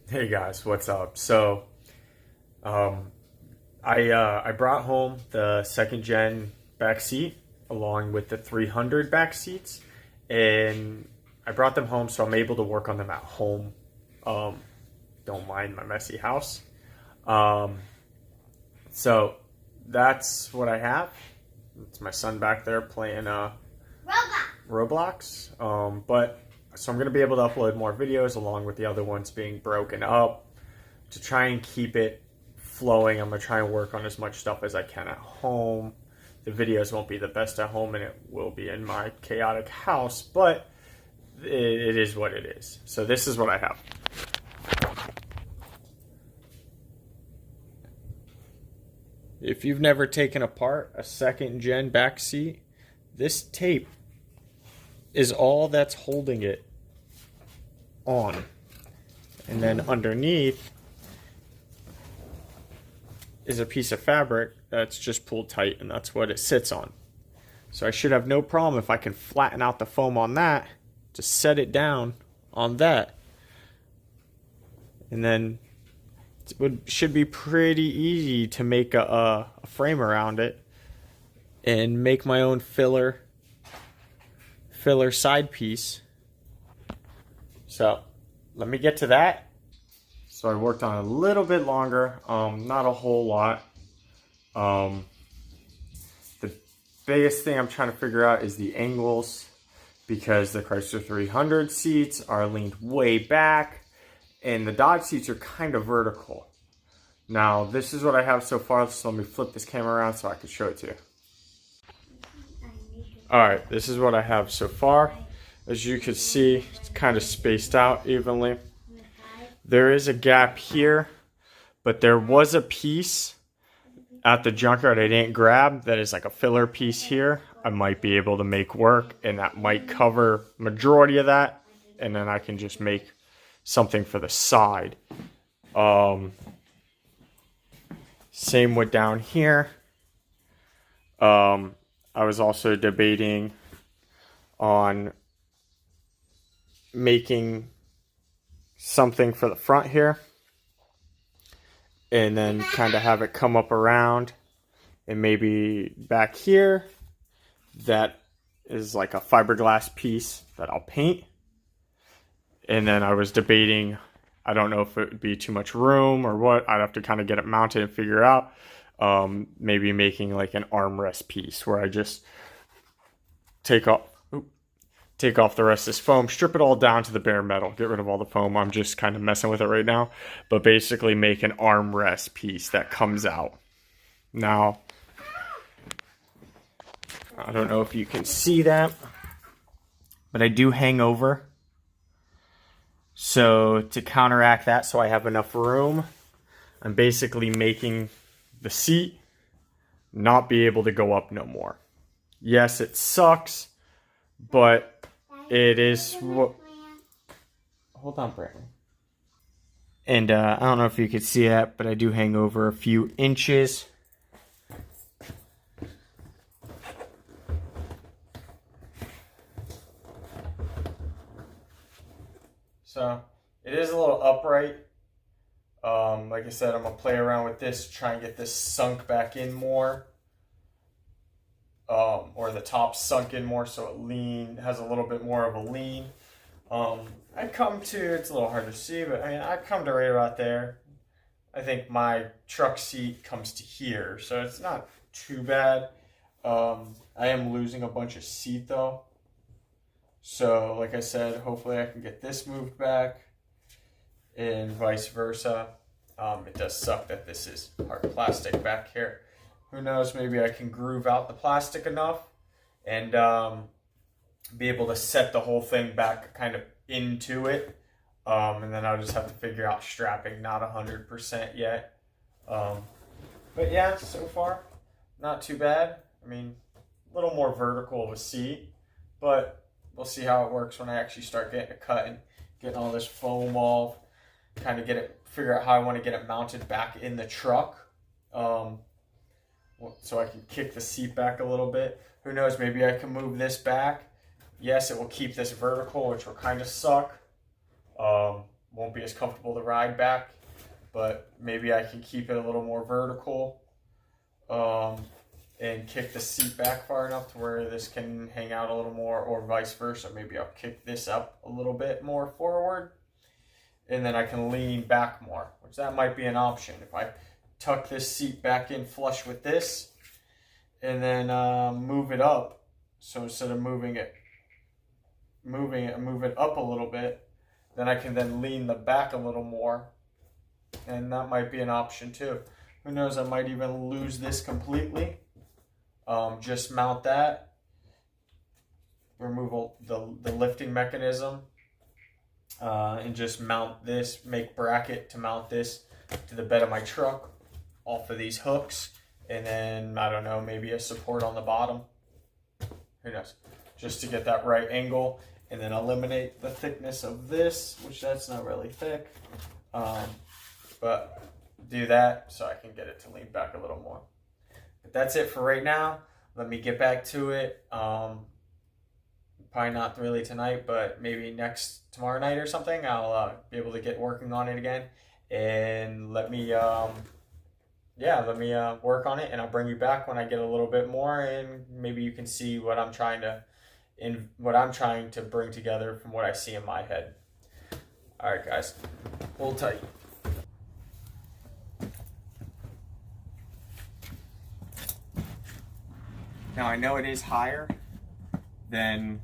Hey guys, what's up? Um, I brought home the second gen back seat along with the 300 back seats, and I brought them home so I'm able to work on them at home. Um, don't mind my messy house. Um, so that's what I have. It's my son back there playing Roblox. But so I'm gonna be able to upload more videos along with the other ones being broken up to try and keep it flowing. I'm gonna try and work on as much stuff as I can at home. The videos won't be the best at home, and it will be in my chaotic house, but it is what it is. So this is what I have. If you've never taken apart a second gen back seat, this tape is all that's holding it on. And then underneath is a piece of fabric that's just pulled tight, and that's what it sits on. So I should have no problem if I can flatten out the foam on that to set it down on that. And then should be pretty easy to make a frame around it and make my own filler side piece. So let me get to that. So I worked on it a little bit longer, not a whole lot. The biggest thing I'm trying to figure out is the angles, because the Chrysler 300 seats are leaned way back and the Dodge seats are kind of vertical. Now this is what I have so far, so let me flip this camera around so I can show it to you. Alright, this is what I have so far. As you can see, it's kind of spaced out evenly. There is a gap here, but there was a piece at the junkyard I didn't grab that is like a filler piece here. I might be able to make work, and that might cover majority of that, and then I can just make something for the side. Same with down here. I was also debating on making something for the front here and then kind of have it come up around, and maybe back here that is like a fiberglass piece that I'll paint. And then I was debating, I don't know if it would be too much room or what. I'd have to kind of get it mounted and figure out. Maybe making like an armrest piece where I just take off the rest of this foam, strip it all down to the bare metal, get rid of all the foam. I'm just kind of messing with it right now, but basically make an armrest piece that comes out. Now, I don't know if you can see that, but I do hang over. So to counteract that, so I have enough room, I'm basically making the seat not be able to go up no more. Yes, it sucks, but it is what... Hold on, Brandon. And I don't know if you could see that, but I do hang over a few inches. So it is a little upright. Like I said, I'm gonna play around with this, try and get this sunk back in more. Or the top sunk in more so it has a little bit more of a lean. It's a little hard to see, but I come to right about there. I think my truck seat comes to here, so it's not too bad. I am losing a bunch of seat though. So like I said, hopefully I can get this moved back and vice versa. It does suck that this is hard plastic back here. Who knows, maybe I can groove out the plastic enough and be able to set the whole thing back kind of into it. And then I'll just have to figure out strapping, not 100% yet. But yeah, so far, not too bad. I mean, a little more vertical of a seat, but we'll see how it works when I actually start getting it cut and getting all this foam off, kind of figure out how I want to get it mounted back in the truck. So I can kick the seat back a little bit. Who knows, maybe I can move this back. Yes, it will keep this vertical, which will kind of suck. won't be as comfortable to ride back, but maybe I can keep it a little more vertical, and kick the seat back far enough to where this can hang out a little more, or vice versa. Maybe I'll kick this up a little bit more forward, and then I can lean back more, which that might be an option. If I tuck this seat back in flush with this, and then move it up, so instead of move it up a little bit, then I can then lean the back a little more, and that might be an option too. Who knows, I might even lose this completely. Just mount that, remove the lifting mechanism, and just mount this, make bracket to mount this to the bed of my truck off of these hooks, and then, I don't know, maybe a support on the bottom. Who knows? Just to get that right angle, and then eliminate the thickness of this, which that's not really thick. But do that so I can get it to lean back a little more. But that's it for right now. Let me get back to it. Probably not really tonight, but maybe tomorrow night or something, I'll be able to get working on it again. And let me work on it, and I'll bring you back when I get a little bit more, and maybe you can see what I'm trying to bring together from what I see in my head. All right, guys, hold tight. Now, I know it is higher than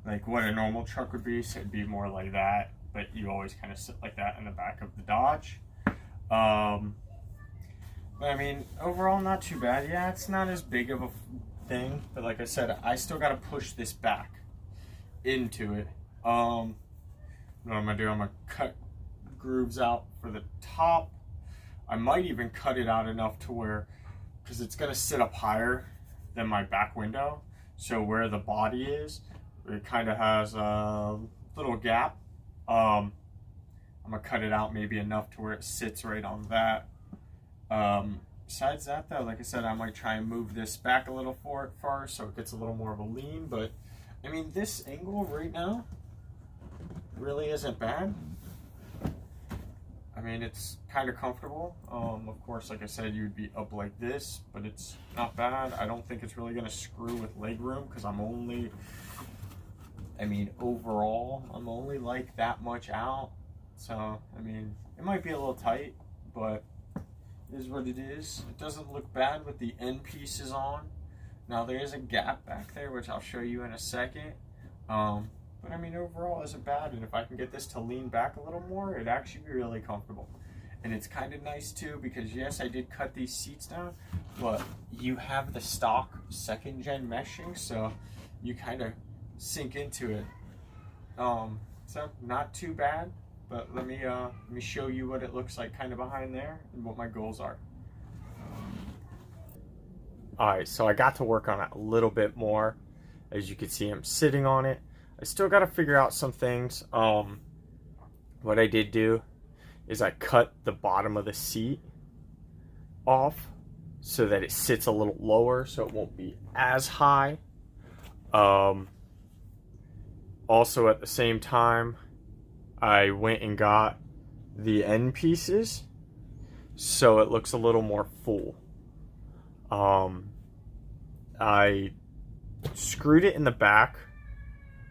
like what a normal truck would be, so it'd be more like that, but you always kind of sit like that in the back of the Dodge. But I mean, overall, not too bad. Yeah, it's not as big of a thing, but like I said, I still got to push this back into it. What I'm gonna do, I'm gonna cut grooves out for the top. I might even cut it out enough to where, because it's gonna sit up higher than my back window, so where the body is, it kind of has a little gap. I'm gonna cut it out maybe enough to where it sits right on that. Besides that though, like I said, I might try and move this back a little far so it gets a little more of a lean, but I mean, this angle right now really isn't bad. I mean, it's kind of comfortable. Of course, like I said, you'd be up like this, but it's not bad. I don't think it's really gonna screw with leg room, because overall, I'm only like that much out. So, I mean, it might be a little tight, but it is what it is. It doesn't look bad with the end pieces on. Now, there is a gap back there, which I'll show you in a second. But I mean, overall, it isn't bad. And if I can get this to lean back a little more, it'd actually be really comfortable. And it's kind of nice too, because yes, I did cut these seats down, but you have the stock second gen meshing, so you kind of sink into it. So not too bad, but let me show you what it looks like kind of behind there and what my goals are. All right, so I got to work on it a little bit more. As you can see, I'm sitting on it. I still got to figure out some things. What I did do is I cut the bottom of the seat off so that it sits a little lower, so it won't be as high. Also, at the same time, I went and got the end pieces so it looks a little more full. I screwed it in the back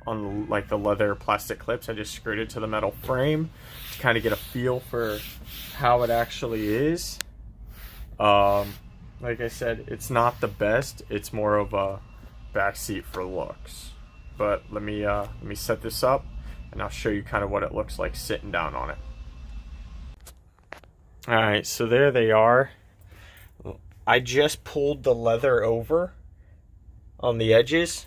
on like the leather plastic clips. I just screwed it to the metal frame to kind of get a feel for how it actually is. Like I said, it's not the best. It's more of a backseat for looks. But let me set this up, and I'll show you kind of what it looks like sitting down on it. All right, so there they are. I just pulled the leather over on the edges,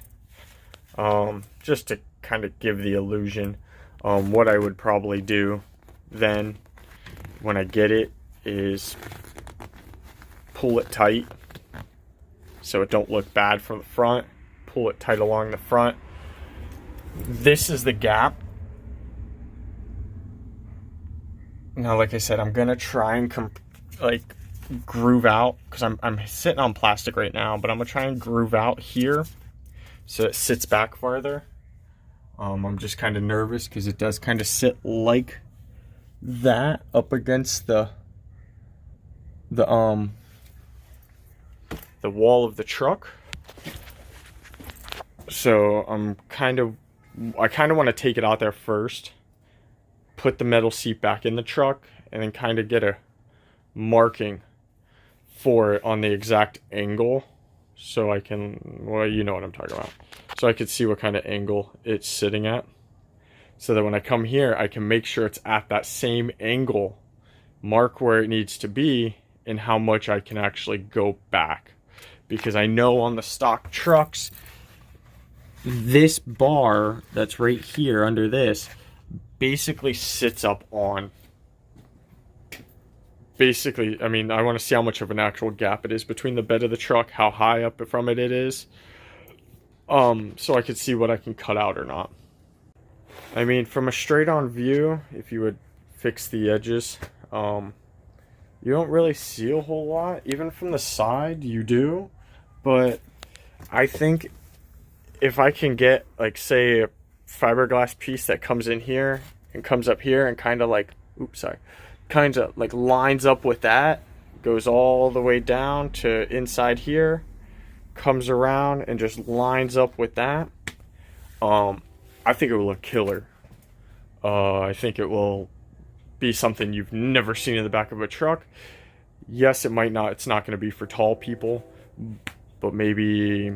just to kind of give the illusion. What I would probably do then when I get it is pull it tight so it don't look bad from the front. Pull it tight along the front. This is the gap. Now, like I said, I'm gonna try and groove out, because I'm sitting on plastic right now, but I'm gonna try and groove out here so it sits back farther. I'm just kind of nervous because it does kind of sit like that up against the wall of the truck. So I kind of want to take it out there first, put the metal seat back in the truck, and then kind of get a marking for it on the exact angle, so I can, well, you know what I'm talking about, so I could see what kind of angle it's sitting at, so that when I come here I can make sure it's at that same angle, mark where it needs to be, and how much I can actually go back. Because I know on the stock trucks, this bar that's right here under this basically sits up on, basically, I mean, I want to see how much of an actual gap it is between the bed of the truck, how high up from it is, so I could see what I can cut out or not. I mean, from a straight on view, if you would fix the edges, you don't really see a whole lot. Even from the side, you do. But I think if I can get, like, say, a fiberglass piece that comes in here and comes up here and kind of like, kind of like lines up with that, goes all the way down to inside here, comes around and just lines up with that, I think it will look killer. I think it will be something you've never seen in the back of a truck. Yes, it's not going to be for tall people, but maybe,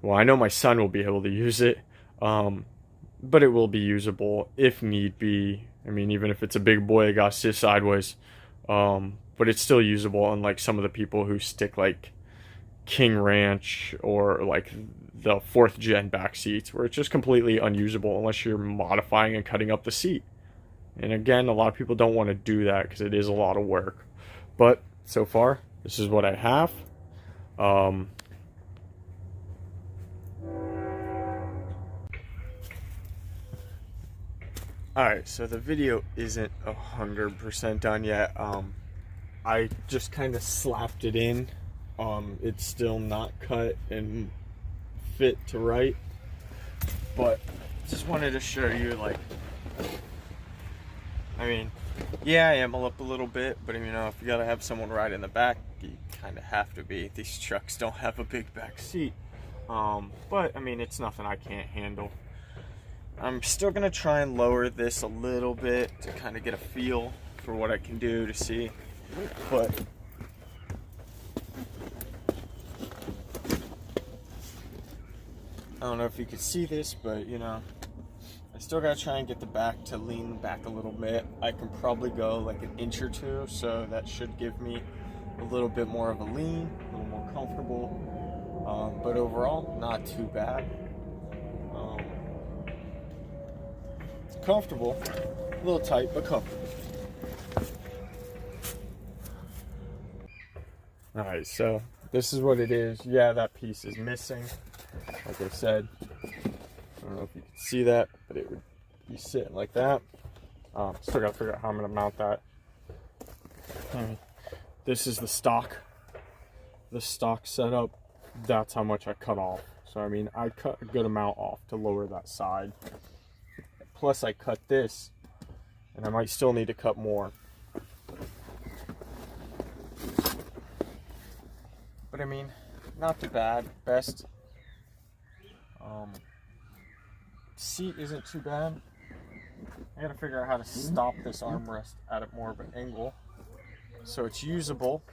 well, I know my son will be able to use it, but it will be usable if need be. I mean, even if it's a big boy that got to sit sideways, but it's still usable, unlike some of the people who stick like King Ranch or like the 4th gen back seats, where it's just completely unusable unless you're modifying and cutting up the seat. And again, a lot of people don't want to do that because it is a lot of work. But so far, this is what I have. Alright, so the video isn't 100% done yet. I just kind of slapped it in. It's still not cut and fit to right. But just wanted to show you, like, I mean, yeah, I am up a little bit, but you know, if you gotta have someone ride in the back, you kind of have to be. These trucks don't have a big back seat. But I mean, it's nothing I can't handle. I'm still gonna try and lower this a little bit to kind of get a feel for what I can do to see. But I don't know if you could see this, but you know, I still gotta try and get the back to lean back a little bit. I can probably go like an inch or two, so that should give me a little bit more of a lean, a little more comfortable. But overall, not too bad. It's comfortable, a little tight, but comfortable. Alright, so this is what it is. Yeah, that piece is missing. Like I said, I don't know if you can see that, but it would be sitting like that. Still gotta figure out how I'm gonna mount that. This is the stock setup. That's how much I cut off. So I mean, I cut a good amount off to lower that side. Plus I cut this, and I might still need to cut more. But I mean, not too bad. Best seat isn't too bad. I gotta figure out how to stop this armrest at more of an angle so it's usable.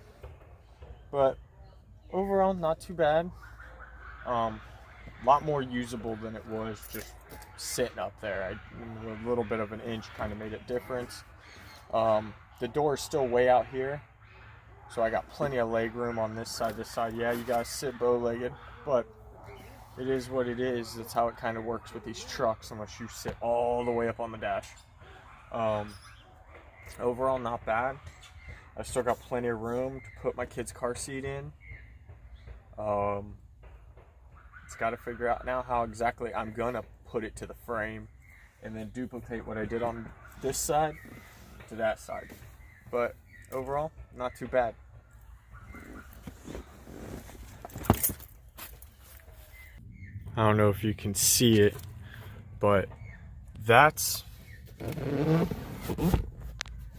But overall, not too bad. A lot more usable than it was just sitting up there. A little bit of an inch kind of made a difference. The door is still way out here, so I got plenty of leg room on this side. Yeah, you guys sit bow-legged, but it is what it is. That's how it kind of works with these trucks, unless you sit all the way up on the dash. Overall, not bad. I still got plenty of room to put my kid's car seat in. It's got to figure out now how exactly I'm gonna put it to the frame, and then duplicate what I did on this side to that side. But overall, not too bad. I don't know if you can see it, but that's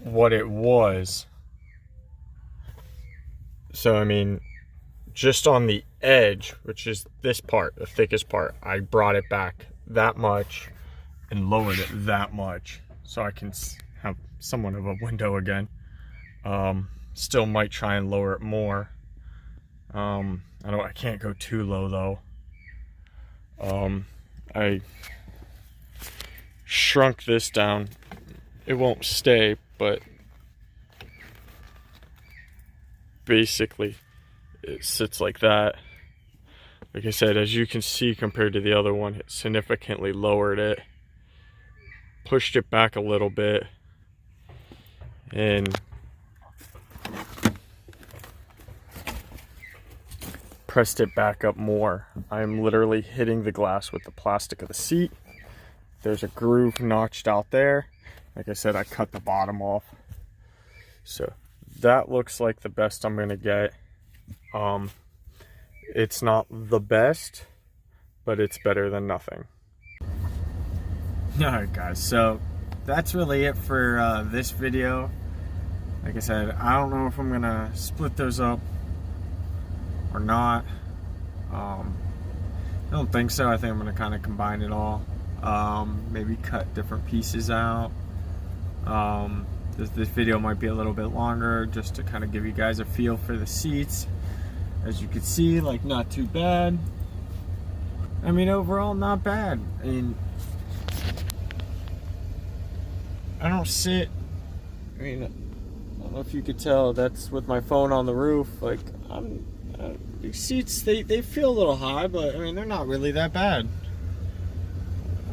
what it was. So I mean, just on the edge, which is this part, the thickest part, I brought it back that much and lowered it that much so I can have somewhat of a window again. Still might try and lower it more. I can't go too low though. I shrunk this down. It won't stay, but basically it sits like that. Like I said, as you can see, compared to the other one, it significantly lowered it, pushed it back a little bit, and pressed it back up more. I'm literally hitting the glass with the plastic of the seat. There's a groove notched out there. Like I said, I cut the bottom off. So that looks like the best I'm gonna get. It's not the best, but it's better than nothing. Alright guys, so that's really it for this video. Like I said, I don't know if I'm gonna split those up or not. I don't think so. I think I'm gonna kind of combine it all. Maybe cut different pieces out. This video might be a little bit longer just to kind of give you guys a feel for the seats. As you can see, like, not too bad. I mean, overall, not bad. I mean, I don't sit, I mean, I don't know if you could tell, that's with my phone on the roof. Like, these seats, they feel a little high, but I mean, they're not really that bad.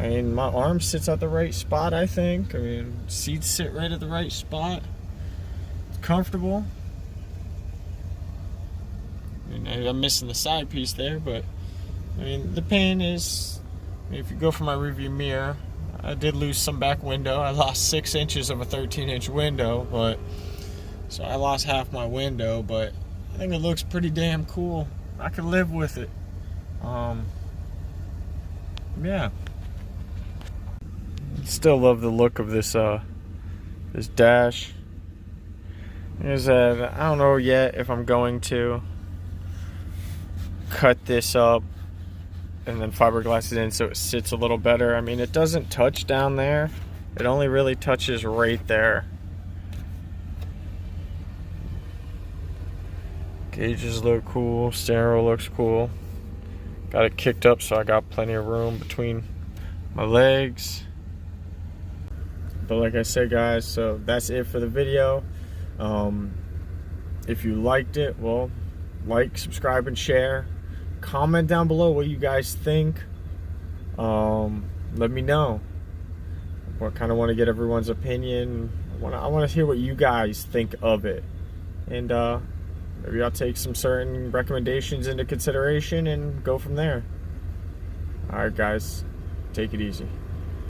I mean, my arm sits at the right spot, I think. I mean, seats sit right at the right spot. It's comfortable. I mean, I'm missing the side piece there, but I mean, the pain is, if you go for my review mirror, I did lose some back window. I lost 6 inches of a 13-inch window, but so I lost half my window, but I think it looks pretty damn cool. I can live with it. Yeah. Still love the look of this this dash. Is that I don't know yet if I'm going to cut this up and then fiberglass it in so it sits a little better. I mean, it doesn't touch down there. It only really touches right there. Gauges look cool. Steering wheel looks cool. Got it kicked up so I got plenty of room between my legs. But like I said, guys, so that's it for the video. If you liked it, well, like, subscribe, and share. Comment down below what you guys think. Let me know. I kind of want to get everyone's opinion. I want to hear what you guys think of it. And maybe I'll take some certain recommendations into consideration and go from there. Alright guys, take it easy.